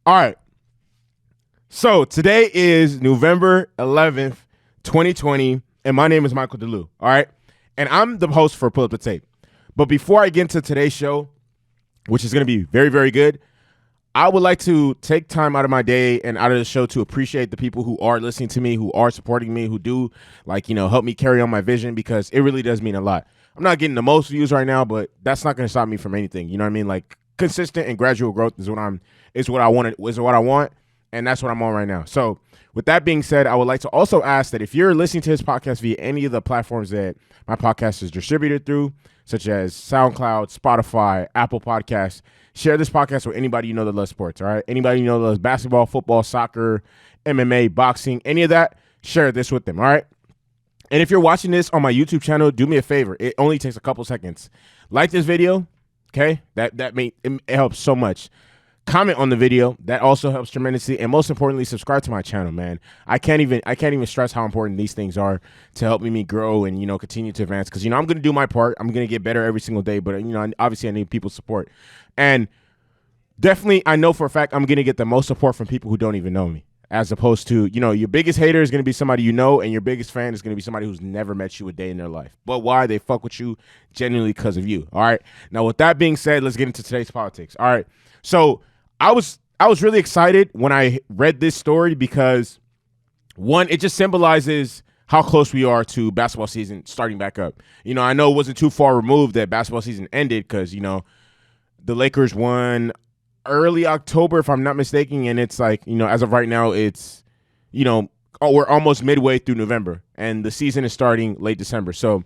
All right. So today is November 11th, 2020, and my name is Michael DeLu. All right. And I'm the host for PullUpDaTape. But before I get into today's show, which is going to be very, very good, I would like to take time out of my day and out of the show to appreciate the people who are listening to me, who are supporting me, who do help me carry on my vision, because it really does mean a lot. I'm not getting the most views right now, but that's not going to stop me from anything. You know what I mean? Like, consistent and gradual growth is what I want, and that's what I'm on right now. So with that being said, I would like to also ask that if you're listening to this podcast via any of the platforms that my podcast is distributed through, such as SoundCloud, Spotify, Apple Podcasts, share this podcast with anybody you know that loves sports, all right? Anybody you know that loves basketball, football, soccer, MMA, boxing, any of that, share this with them, all right? And if you're watching this on my YouTube channel, do me a favor. It only takes a couple seconds. Like this video, okay? It helps so much. Comment on the video. That also helps tremendously. And most importantly, subscribe to my channel, man. I can't even stress how important these things are to helping me grow and, continue to advance. Because, I'm going to do my part. I'm going to get better every single day. But, obviously I need people's support. And definitely, I know for a fact I'm going to get the most support from people who don't even know me. As opposed to, your biggest hater is going to be somebody you know, and your biggest fan is going to be somebody who's never met you a day in their life. But why? They fuck with you genuinely because of you. All right. Now, with that being said, let's get into today's politics. All right. So I was really excited when I read this story because, one, it just symbolizes how close we are to basketball season starting back up. I know it wasn't too far removed that basketball season ended because, the Lakers won early October, if I'm not mistaken, and it's like, as of right now, it's, we're almost midway through November, and the season is starting late December. So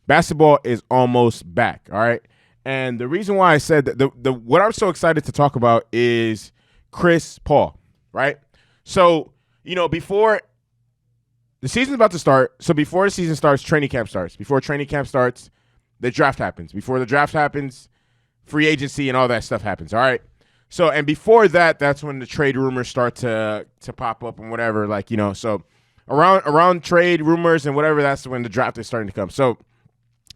basketball is almost back, all right? And the reason why I said that, what I'm so excited to talk about is Chris Paul, right? So, before the season's about to start, so before the season starts, training camp starts. Before training camp starts, the draft happens. Before the draft happens, free agency and all that stuff happens, all right? So, and before that, that's when the trade rumors start to pop up and whatever, so around trade rumors and whatever, that's when the draft is starting to come. So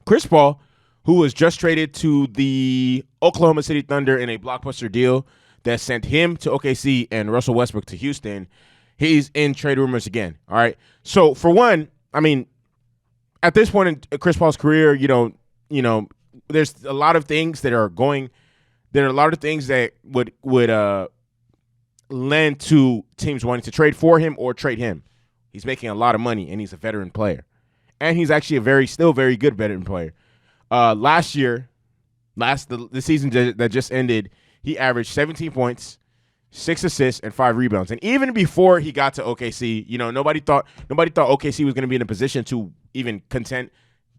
Chris Paul, who was just traded to the Oklahoma City Thunder in a blockbuster deal that sent him to OKC and Russell Westbrook to Houston, he's in trade rumors again, all right? So, for one, I mean, at this point in Chris Paul's career, there's a lot of things that are going – there are a lot of things that would lend to teams wanting to trade for him or trade him. He's making a lot of money, and he's a veteran player. And he's actually still very good veteran player. Last year, the season that just ended, he averaged 17 points, 6 assists, and 5 rebounds. And even before he got to OKC, nobody thought OKC was going to be in a position to even contend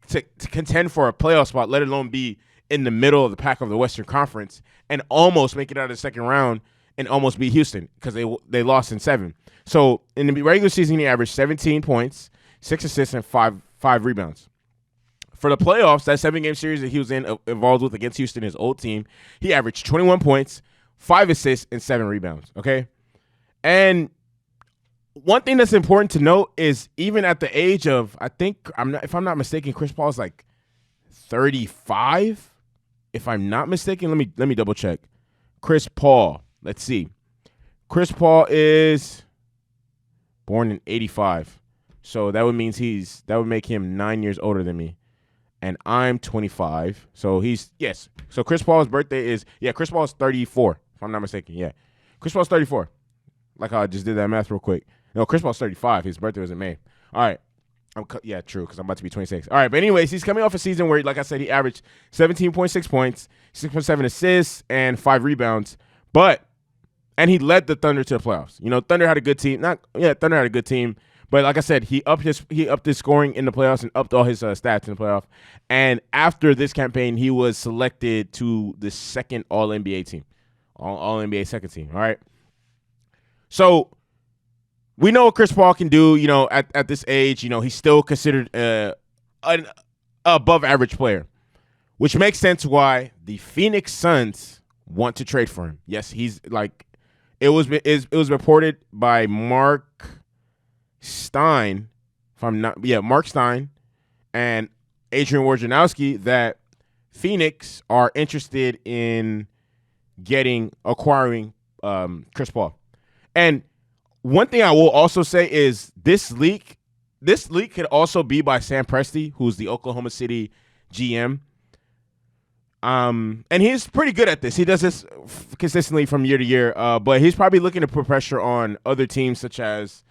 for a playoff spot, let alone be in the middle of the pack of the Western Conference and almost make it out of the second round and almost beat Houston because they lost in 7. So in the regular season, he averaged 17 points, 6 assists, and 5 rebounds. For the playoffs, that 7-game series that he was involved with against Houston, his old team, he averaged 21 points, 5 assists, and 7 rebounds, okay? And one thing that's important to note is even at the age of, if I'm not mistaken, Chris Paul's like 35. If I'm not mistaken, let me double check. Chris Paul, let's see. Chris Paul is born in 85. So that would make him 9 years older than me. And I'm 25. So So Chris Paul's birthday is, Chris Paul is 34, if I'm not mistaken. Yeah. Chris Paul's 34. Like how I just did that math real quick. No, Chris Paul's 35. His birthday was in May. All right. True, because I'm about to be 26. All right, but anyways, he's coming off a season where, like I said, he averaged 17.6 points, 6.7 assists, and 5 rebounds. And he led the Thunder to the playoffs. Thunder had a good team. Thunder had a good team. But like I said, he upped his scoring in the playoffs and upped all his stats in the playoff. And after this campaign, he was selected to the second All-NBA team, All-NBA second team. All right. So we know what Chris Paul can do, at this age. He's still considered an above-average player, which makes sense why the Phoenix Suns want to trade for him. Yes, he's like it was reported by Mark Stein, Mark Stein and Adrian Wojnarowski that Phoenix are interested in acquiring Chris Paul. And one thing I will also say is this leak could also be by Sam Presti, who's the Oklahoma City GM. And he's pretty good at this. He does this consistently from year to year. But he's probably looking to put pressure on other teams such as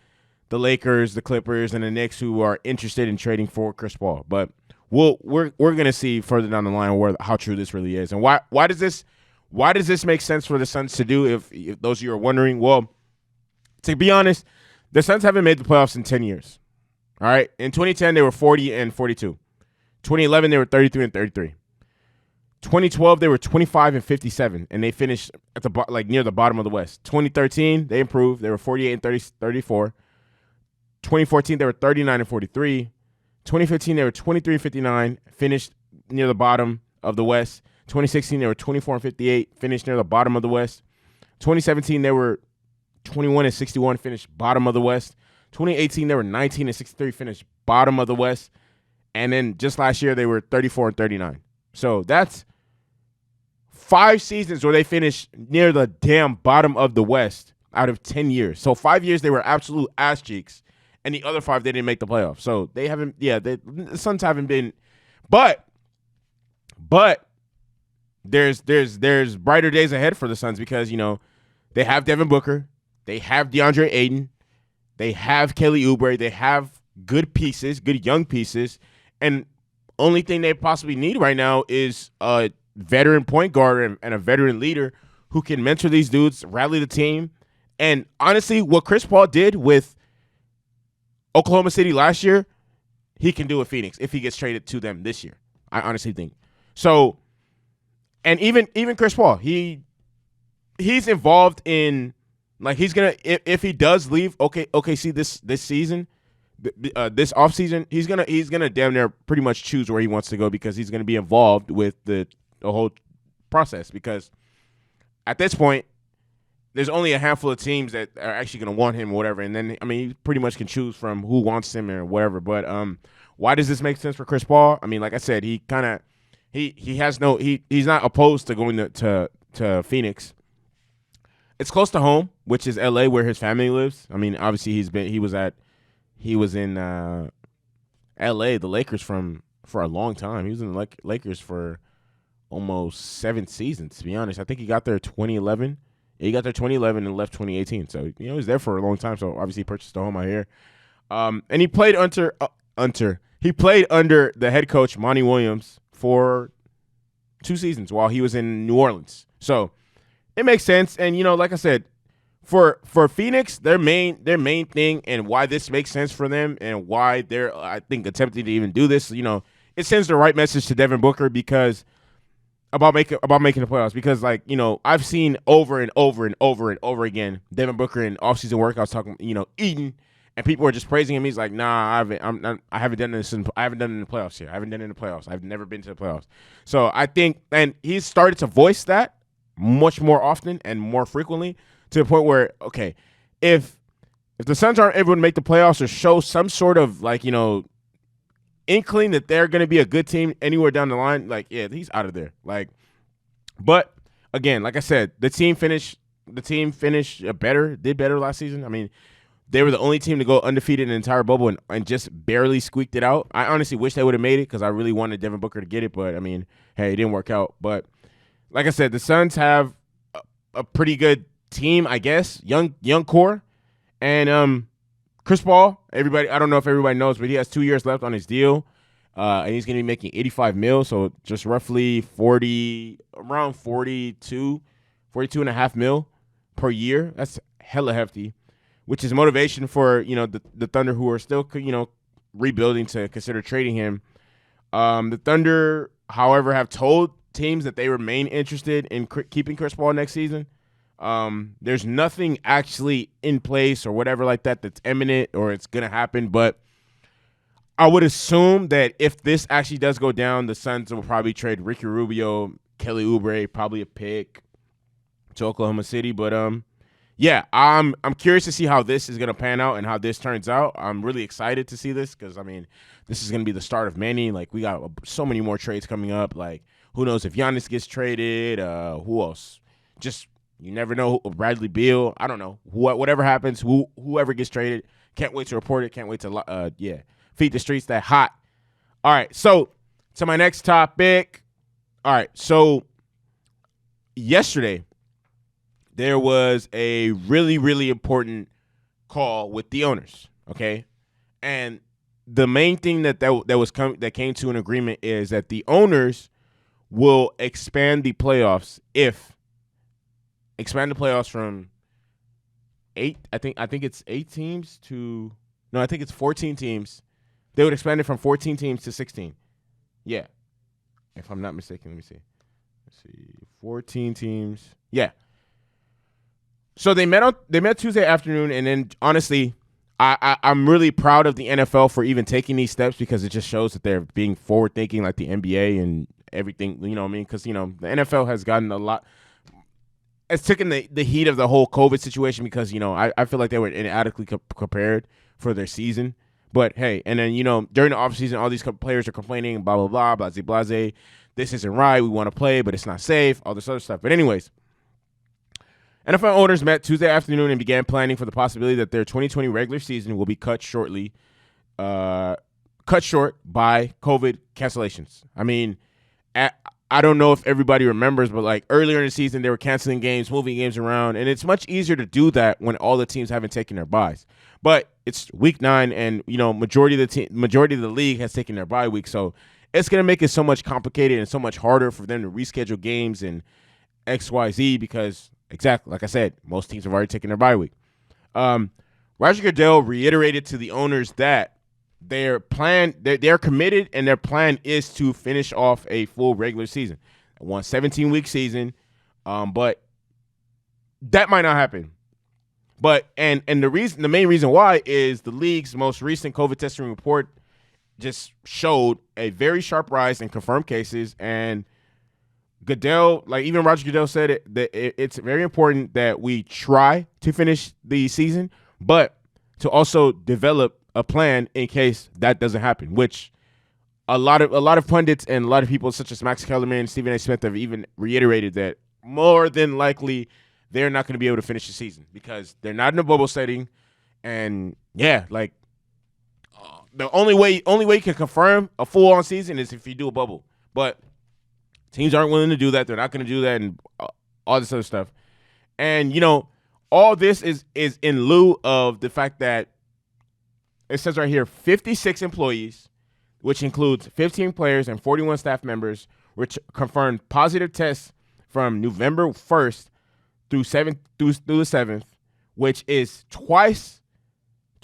the Lakers, the Clippers, and the Knicks, who are interested in trading for Chris Paul. But we're gonna see further down the line how true this really is, and why does this make sense for the Suns to do? If those of you are wondering, well, to be honest, the Suns haven't made the playoffs in 10 years. All right, in 2010 they were 40 and 42. 2011 they were 33 and 33. 2012 they were 25 and 57, and they finished at the near the bottom of the West. 2013 they improved. They were 48 and 34. 2014 they were 39 and 43. 2015 they were 23 and 59, finished near the bottom of the West. 2016 they were 24 and 58, finished near the bottom of the West. 2017 they were 21 and 61, finished bottom of the West. 2018 they were 19 and 63, finished bottom of the West. And then just last year they were 34 and 39. So that's 5 seasons where they finished near the damn bottom of the West out of 10 years. So 5 years they were absolute ass cheeks, and the other 5 they didn't make the playoffs. So they haven't. Yeah, the Suns haven't been. But there's brighter days ahead for the Suns because they have Devin Booker, they have DeAndre Ayton, they have Kelly Oubre, they have good pieces, good young pieces, and only thing they possibly need right now is a veteran point guard and a veteran leader who can mentor these dudes, rally the team. And honestly, what Chris Paul did with Oklahoma City last year, he can do with Phoenix if he gets traded to them this year. I honestly think. So, and even Chris Paul, he's involved in, like, he's gonna, if he does leave OKC this season, this offseason, he's gonna damn near pretty much choose where he wants to go because he's gonna be involved with the whole process. Because at this point, there's only a handful of teams that are actually going to want him or whatever. And then, I mean, he pretty much can choose from who wants him or whatever. But why does this make sense for Chris Paul? I mean, like I said, he's not opposed to going to Phoenix. It's close to home, which is LA, where his family lives. I mean, obviously he was in LA, the Lakers for a long time. He was in the Lakers for almost 7 seasons, to be honest. I think he got there 2011. He got there 2011 and left 2018. So, he was there for a long time. So, obviously, he purchased a home out here. And he played under the head coach, Monty Williams, for 2 seasons while he was in New Orleans. So, it makes sense. And, like I said, for Phoenix, their main thing and why this makes sense for them and why they're, I think, attempting to even do this, it sends the right message to Devin Booker because about making the playoffs, because I've seen over and over and over and over again Devin Booker in offseason workouts talking eating, and people are just praising him. He's like, nah, I haven't done this. I haven't done it in the playoffs yet. I haven't done it in the playoffs. I've never been to the playoffs. So I think, and he's started to voice that much more often and more frequently to the point where, okay, if the Suns aren't able to make the playoffs or show some sort of inkling that they're going to be a good team anywhere down the line, he's out of there. But again, like I said, the team finished better, did better last season. I mean, they were the only team to go undefeated in the entire bubble and just barely squeaked it out. I honestly wish they would have made it because I really wanted Devin Booker to get it, but I mean, hey, it didn't work out. But like I said, the Suns have a pretty good team, I guess, young core, and Chris Paul, everybody, I don't know if everybody knows, but he has 2 years left on his deal, and he's going to be making $85 million, so just roughly around 42.5 million per year. That's hella hefty, which is motivation for the Thunder, who are still rebuilding, to consider trading him. The Thunder, however, have told teams that they remain interested in keeping Chris Paul next season. There's nothing actually in place or whatever like that that's imminent or it's going to happen. But I would assume that if this actually does go down, the Suns will probably trade Ricky Rubio, Kelly Oubre, probably a pick to Oklahoma City. But yeah, I'm curious to see how this is going to pan out and how this turns out. I'm really excited to see this because, I mean, this is going to be the start of many. We got so many more trades coming up. Who knows if Giannis gets traded? Who else? Just You never know. Bradley Beal. I don't know. Whatever happens, whoever gets traded. Can't wait to report it. Can't wait to feed the streets that hot. All right. So to my next topic. All right. So yesterday there was a really, really important call with the owners. Okay, and the main thing that came to an agreement is that the owners will expand the playoffs from 8. I think it's 8 teams to no. I think it's 14 teams. They would expand it from 14 teams to 16. Yeah, if I'm not mistaken. Let me see. 14 teams. Yeah. So they met Tuesday afternoon, and then honestly, I'm really proud of the NFL for even taking these steps because it just shows that they're being forward thinking, like the NBA and everything. You know what I mean? Because the NFL has gotten a lot. It's taken the heat of the whole COVID situation because I feel like they were inadequately prepared for their season. But hey, and then during the offseason, all these players are complaining, blah blah blah, blase. This isn't right. We want to play, but it's not safe. All this other stuff. But anyways. NFL owners met Tuesday afternoon and began planning for the possibility that their 2020 regular season will be cut short by COVID cancellations. I mean, I don't know if everybody remembers, but like earlier in the season, they were canceling games, moving games around, and it's much easier to do that when all the teams haven't taken their byes. But it's week 9, and majority of the league has taken their bye week, so it's gonna make it so much complicated and so much harder for them to reschedule games and XYZ because. Exactly. Like I said, most teams have already taken their bye week. Roger Goodell reiterated to the owners that they're committed and their plan is to finish off a full regular season. A 17-week season, but that might not happen. But and the main reason why is the league's most recent COVID testing report just showed a very sharp rise in confirmed cases, and Goodell, like even Roger Goodell said it's very important that we try to finish the season, but to also develop a plan in case that doesn't happen, which a lot of pundits and a lot of people such as Max Kellerman and Stephen A. Smith have even reiterated that more than likely they're not going to be able to finish the season because they're not in a bubble setting. And yeah, like the only way you can confirm a full-on season is if you do a bubble. But teams aren't willing to do that. They're not going to do that and all this other stuff. And, all this is in lieu of the fact that it says right here, 56 employees, which includes 15 players and 41 staff members, which confirmed positive tests from November 1st through the 7th, which is twice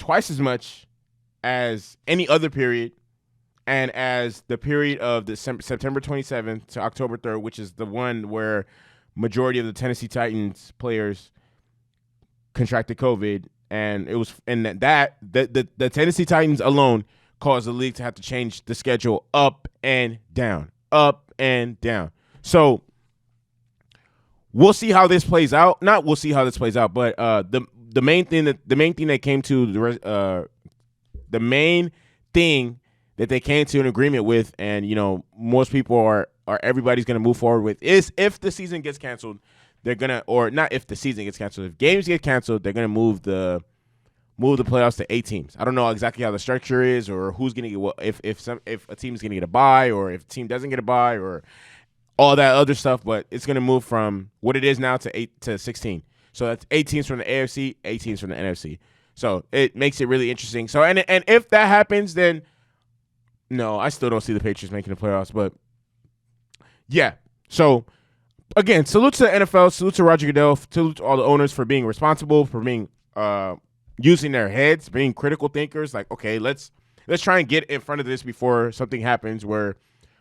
as much as any other period. And as the period of September 27th to October 3rd, which is the one where majority of the Tennessee Titans players contracted COVID, and it was the Tennessee Titans alone caused the league to have to change the schedule up and down. So we'll see how this plays out. Not we'll see how this plays out, but the main thing that came to the main thing that they came to an agreement with, and most people are everybody's gonna move forward with is if the season gets canceled, they're gonna, or not if the season gets canceled, if games get canceled, they're gonna move the playoffs to 8 teams. I don't know exactly how the structure is or who's gonna get what, if a team's gonna get a bye or if a team doesn't get a bye or all that other stuff, but it's gonna move from what it is now to 8 to 16. So that's 8 teams from the AFC, 8 teams from the NFC. So it makes it really interesting. So and if that happens, then no, I still don't see the Patriots making the playoffs, but yeah. So again, salute to the NFL, salute to Roger Goodell, salute to all the owners for being responsible, for being using their heads, being critical thinkers. Like, okay, let's try and get in front of this before something happens where,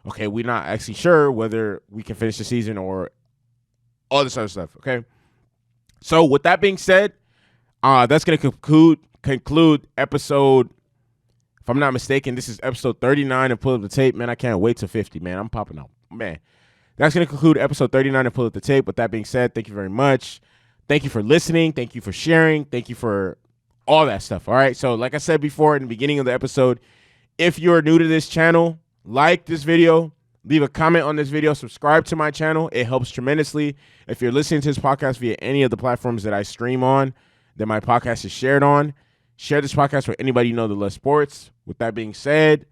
okay, we're not actually sure whether we can finish the season or all this other stuff. Okay. So with that being said, that's going to conclude episode. If I'm not mistaken, this is episode 39 of Pull Up the Tape. Man, I can't wait to 50, man. I'm popping out. Man, that's going to conclude episode 39 of Pull Up the Tape. With that being said, thank you very much. Thank you for listening. Thank you for sharing. Thank you for all that stuff. All right. So like I said before in the beginning of the episode, if you're new to this channel, like this video, Leave a comment on this video. Subscribe to my channel. It helps tremendously. If you're listening to this podcast via any of the platforms that I stream on, that my podcast is shared on, share this podcast with anybody you know that loves sports. With that being said,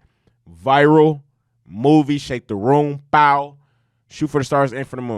viral, movie, shake the room, bow, shoot for the stars, aim for the moon.